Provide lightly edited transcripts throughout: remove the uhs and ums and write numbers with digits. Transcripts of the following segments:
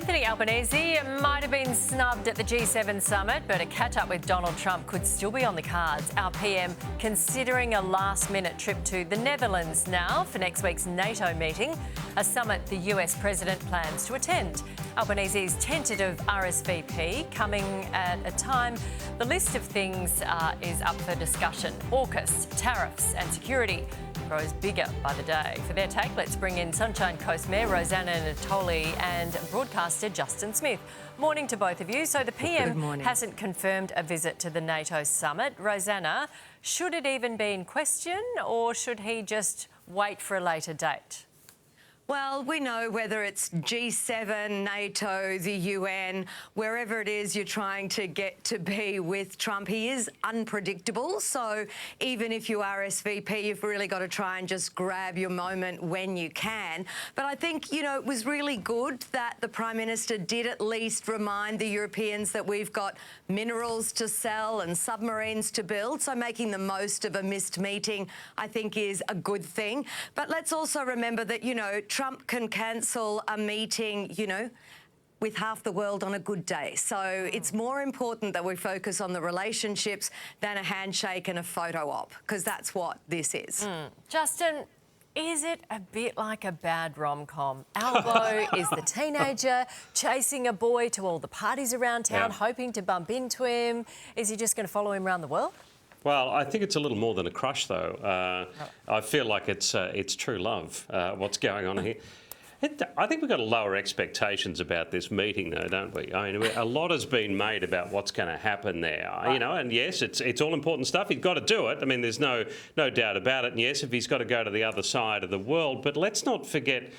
Anthony Albanese might have been snubbed at the G7 summit, but a catch-up with Donald Trump could still be on the cards. Our PM considering a last-minute trip to the Netherlands now for next week's NATO meeting, a summit the US president plans to attend. Albanese's tentative RSVP coming at a time the list of things is up for discussion. AUKUS, tariffs and security grows bigger by the day. For their take, let's bring in Sunshine Coast Mayor Rosanna Natoli and broadcaster Justin Smith. Morning to both of you. So the PM hasn't confirmed a visit to the NATO summit. Rosanna, should it even be in question, or should he just wait for a later date? Well, we know whether it's G7, NATO, the UN, wherever it is you're trying to get to be with Trump, he is unpredictable. So even if you RSVP, you've really got to try and just grab your moment when you can. But I think, you know, it was really good that the Prime Minister did at least remind the Europeans that we've got minerals to sell and submarines to build. So making the most of a missed meeting, I think, is a good thing. But let's also remember that, you know, Trump can cancel a meeting, you know, with half the world on a good day. So it's more important that we focus on the relationships than a handshake and a photo op, because that's what this is. Justin, is it a bit like a bad rom-com? Albo is the teenager chasing a boy to all the parties around town, hoping to bump into him. Is he just going to follow him around the world? Well, I think it's a little more than a crush, though. I feel like it's true love, what's going on here. I think we've got to lower expectations about this meeting, though, don't we? I mean, a lot has been made about what's going to happen there, you know, and yes, it's all important stuff. He's got to do it. I mean, there's no doubt about it. And yes, if he's got to go to the other side of the world, but let's not forget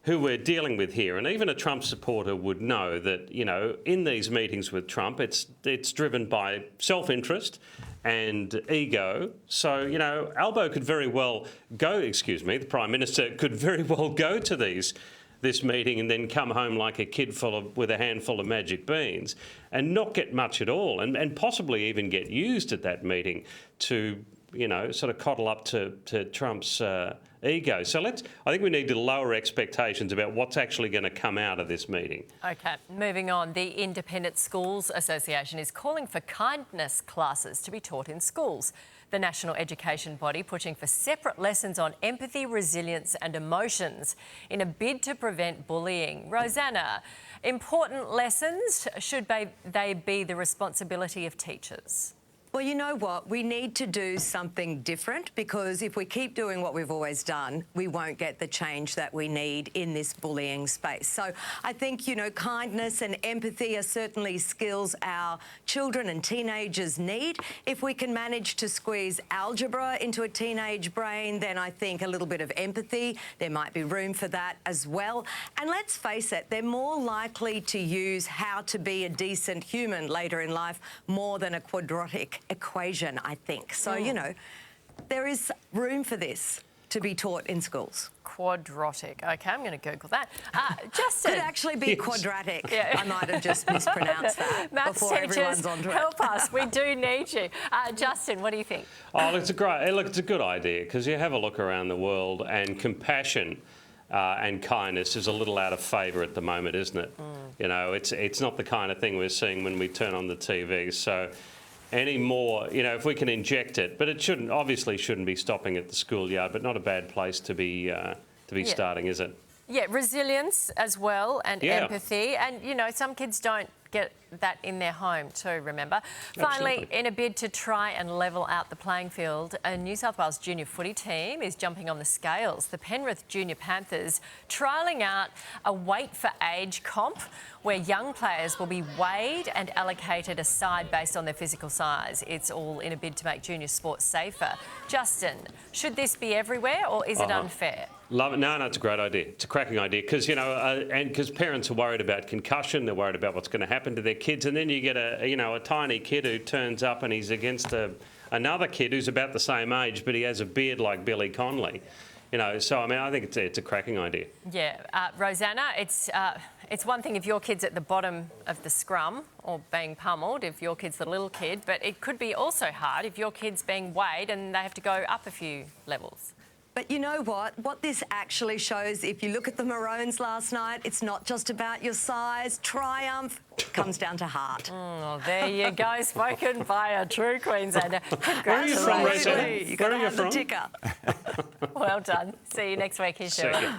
who we're dealing with here. And even a Trump supporter would know that, you know, in these meetings with Trump, it's driven by self-interest and ego. So, you know, Albo could very well go, the Prime Minister could very well go to this meeting and then come home like a kid with a handful of magic beans and not get much at all, and possibly even get used at that meeting to, you know, sort of coddle up to Trump's ego. So I think we need to lower expectations about what's actually going to come out of this meeting. OK, moving on. The Independent Schools Association is calling for kindness classes to be taught in schools. The national education body pushing for separate lessons on empathy, resilience and emotions in a bid to prevent bullying. Rosanna, important lessons, should they be the responsibility of teachers? Well, you know what? We need to do something different, because if we keep doing what we've always done, we won't get the change that we need in this bullying space. So I think, you know, kindness and empathy are certainly skills our children and teenagers need. If we can manage to squeeze algebra into a teenage brain, then I think a little bit of empathy, there might be room for that as well. And let's face it, they're more likely to use how to be a decent human later in life more than a quadratic equation, I think. So, you know, there is room for this to be taught in schools. Quadratic. OK, I'm going to Google that. Justin. Could actually be quadratic. I might have just mispronounced that. Maths before teachers, everyone's onto it. help us. We do need you. Justin, what do you think? Oh, it's a good idea, because you have a look around the world and compassion and kindness is a little out of favour at the moment, isn't it? You know, it's not the kind of thing we're seeing when we turn on the TV. So any more, you know, if we can inject it, but it obviously shouldn't be stopping at the schoolyard, but not a bad place to be starting, is it? Yeah, resilience as well, and empathy. And, you know, some kids don't get that in their home too, remember? Finally, in a bid to try and level out the playing field, a New South Wales junior footy team is jumping on the scales. The Penrith Junior Panthers trialling out a weight for age comp where young players will be weighed and allocated a side based on their physical size. It's all in a bid to make junior sports safer. Justin, should this be everywhere, or is it unfair? Love it. No, it's a great idea. It's a cracking idea, because, you know, and because parents are worried about concussion, they're worried about what's going to happen to their kids, and then you get a tiny kid who turns up and he's against another kid who's about the same age, but he has a beard like Billy Connolly. You know, so I mean, I think it's a cracking idea. Yeah, Rosanna, it's one thing if your kid's at the bottom of the scrum or being pummeled, if your kid's the little kid, but it could be also hard if your kid's being weighed and they have to go up a few levels. But you know what? What this actually shows, if you look at the Maroons last night, it's not just about your size. Triumph comes down to heart. Oh, there you go. Spoken by a true Queenslander. Where are you from, Congratulations. Rosanna? You've got Where to are you have the from? ticker. Well done. See you next week. Here's See Shirley. ya.